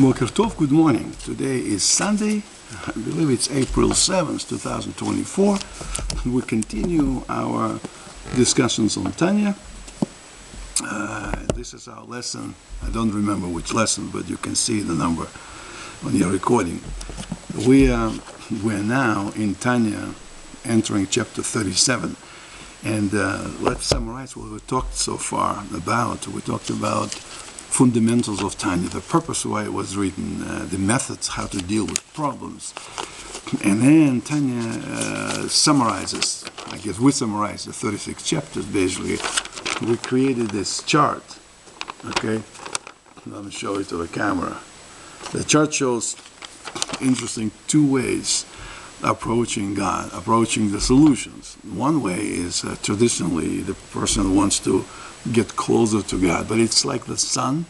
Boker Tov, good morning. Today is Sunday. I believe it's April 7th, 2024. We continue our discussions on Tanya. This is our lesson. I don't remember which lesson, but you can see the number on your recording. We're now in Tanya, entering chapter 37. And let's summarize what we talked so far about. We talked about fundamentals of Tanya, the purpose why it was written, the methods how to deal with problems. And then Tanya summarizes, I guess we summarize the 36 chapters basically. We created this chart, okay? Let me show it to the camera. The chart shows interesting two ways approaching God, approaching the solutions. One way is traditionally the person wants to get closer to God, but it's like the sun.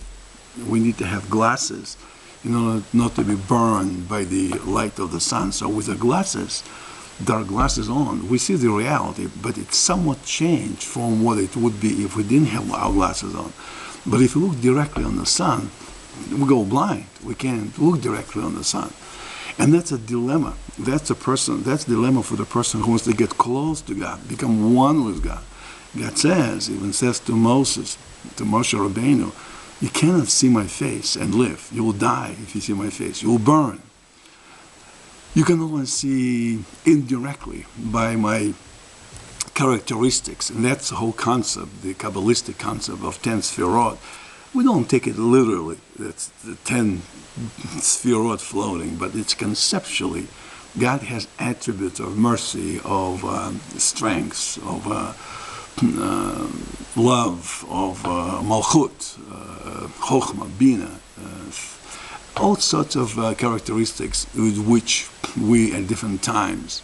We need to have glasses in order not to be burned by the light of the sun. So with the glasses, dark glasses on, we see the reality, but it's somewhat changed from what it would be if we didn't have our glasses on. But if we look directly on the sun, we go blind. We can't look directly on the sun. And that's a dilemma. That's a dilemma for the person who wants to get close to God, become one with God. God even says to Moses, to Moshe Rabbeinu, you cannot see my face and live. You will die if you see my face. You will burn. You can only see indirectly by my characteristics. And that's the whole concept, the Kabbalistic concept of 10 Sfirot. We don't take it literally. That's the 10 Sfirot floating, but it's conceptually. God has attributes of mercy, of strength, of love, of malchut, chokhmah, bina, all sorts of characteristics with which we at different times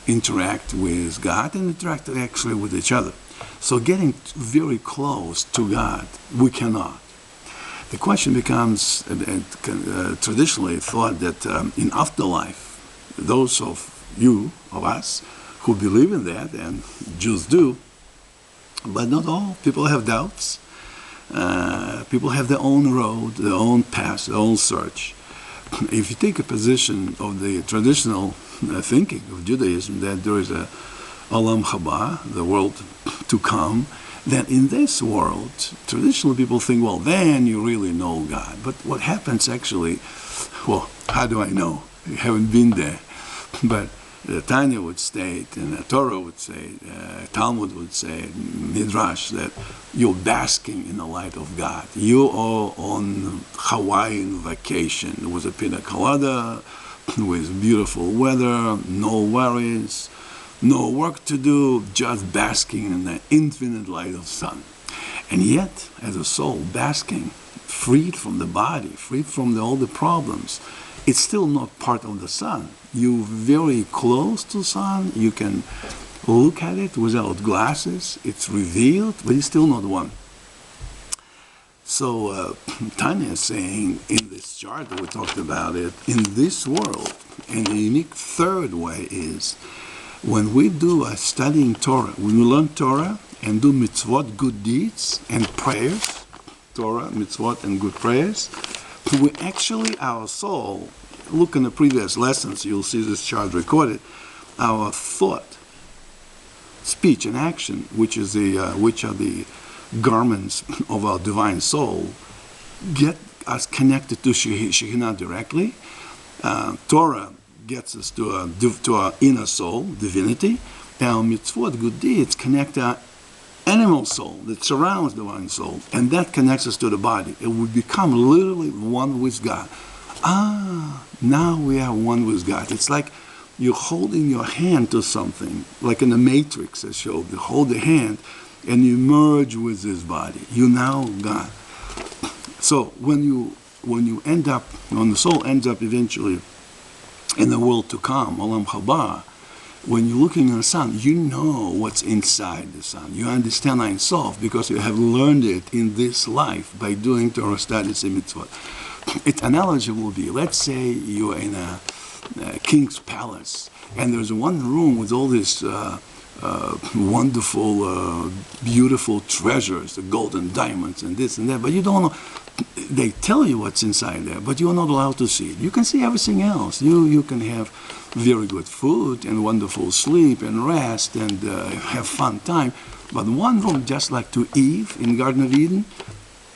interact with God and interact actually with each other. So getting very close to God, we cannot. The question becomes, traditionally thought that in afterlife, those of us who believe in that, and Jews do, but not all. People have doubts. People have their own road, their own path, their own search. If you take a position of the traditional thinking of Judaism that there is a Olam Haba, the world to come, then in this world, traditional people think, well, then you really know God. But what happens actually, well, how do I know? I haven't been there. But Tanya would state, and the Torah would say, Talmud would say, Midrash, that you're basking in the light of God. You are on Hawaiian vacation with a pina colada, with beautiful weather, no worries, no work to do, just basking in the infinite light of sun. And yet, as a soul, basking, freed from the body, freed from all the problems, it's still not part of the sun. You're very close to the sun. You can look at it without glasses. It's revealed, but it's still not one. So Tanya is saying in this chart that we talked about it, in this world, and the unique third way is when we do a studying Torah, when we learn Torah and do mitzvot, good deeds, and prayers, Torah, mitzvot, and good prayers, we actually, our soul, look in the previous lessons, you'll see this chart recorded, our thought, speech, and action, which are the garments of our divine soul, get us connected to Shekhinah directly. Torah gets us to our inner soul, divinity. Our mitzvot, good deeds, connect our animal soul that surrounds the divine soul, and that connects us to the body. It would become literally one with God. Now we are one with God. It's like you're holding your hand to something, like in the Matrix, as showed. You hold the hand and you merge with this body. You now God. So when the soul ends up eventually in the world to come, Olam Haba, when you're looking at the sun, you know what's inside the sun. You understand Ein Sof because you have learned it in this life by doing Torah studies and mitzvot. Its analogy will be, let's say you're in a king's palace, and there's one room with all these wonderful, beautiful treasures, the gold and diamonds and this and that, but you don't know. They tell you what's inside there, but you're not allowed to see it. You can see everything else. You can have very good food and wonderful sleep and rest and have fun time. But one room, just like to Eve in Garden of Eden,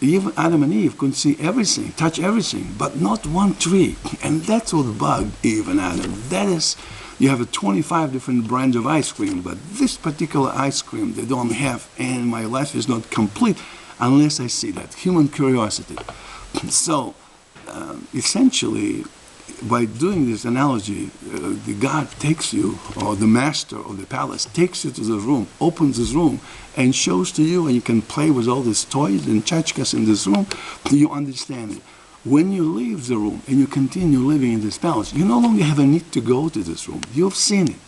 even Adam and Eve couldn't see everything, touch everything, but not one tree. And that's what bugged Eve and Adam. That is, you have 25 different brands of ice cream, but this particular ice cream they don't have, and my life is not complete unless I see that. Human curiosity. So, essentially, by doing this analogy, the God takes you, or the master of the palace takes you to the room, opens this room, and shows to you, and you can play with all these toys and tchotchkes in this room. You understand it. When you leave the room and you continue living in this palace, you no longer have a need to go to this room. You've seen it.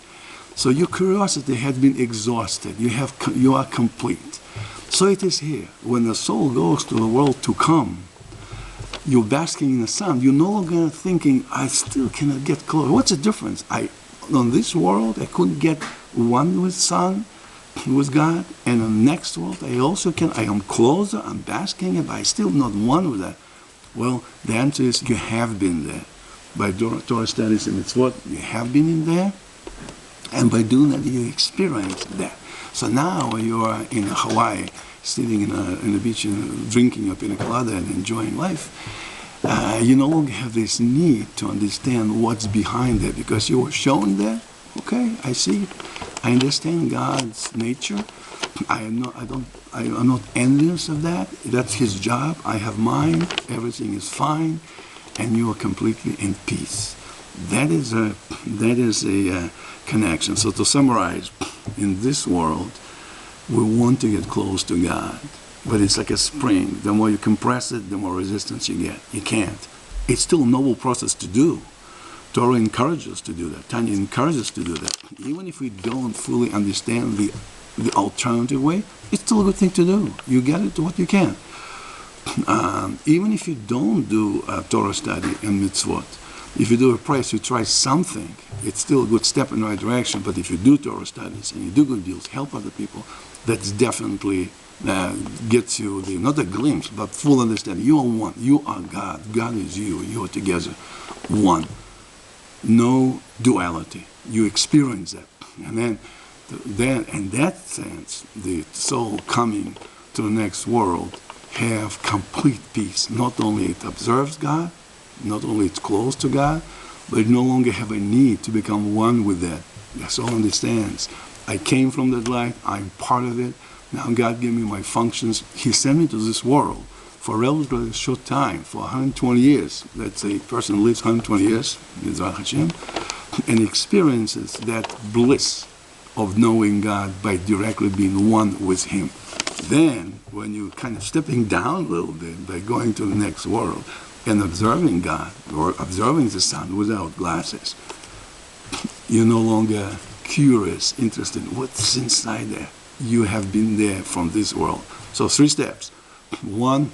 So your curiosity has been exhausted. You are complete. So it is here. When the soul goes to the world to come, you're basking in the sun. You're no longer thinking, I still cannot get close. What's the difference? On this world, I couldn't get one with sun, with God, and on the next world, I also can. I am closer, I'm basking it, but I still not one with that. Well, the answer is you have been there. By Torah studies and mitzvot, you have been in there, and by doing that, you experience that. So now you are in Hawaii, sitting in the beach and drinking a pina colada and enjoying life. You no longer have this need to understand what's behind it because you were shown there. Okay, I see it. I understand God's nature. I am not envious of that. That's His job. I have mine. Everything is fine, and you are completely in peace. That is a connection. So to summarize, in this world, we want to get close to God, but it's like a spring. The more you compress it, the more resistance you get. You can't. It's still a noble process to do. Torah encourages us to do that. Tanya encourages us to do that. Even if we don't fully understand the alternative way, it's still a good thing to do. You get it to what you can. Even if you don't do a Torah study and mitzvot, if you do a praise, you try something, it's still a good step in the right direction. But if you do Torah studies and you do good deals, help other people, that's definitely gets you not a glimpse, but full understanding. You are one. You are God. God is you. You are together. One. No duality. You experience that. And then in that sense, the soul coming to the next world have complete peace. Not only it observes God, not only it's close to God, but it no longer have a need to become one with that. The soul understands, I came from that light, I'm part of it, now God gave me my functions. He sent me to this world for a relatively short time, for 120 years. Let's say a person lives 120 years, Mizrach Hashem, and experiences that bliss of knowing God by directly being one with Him. Then, when you're kind of stepping down a little bit by going to the next world, and observing God, or observing the sun without glasses, you're no longer curious, interested in what's inside there. You have been there from this world. So 3 steps. 1,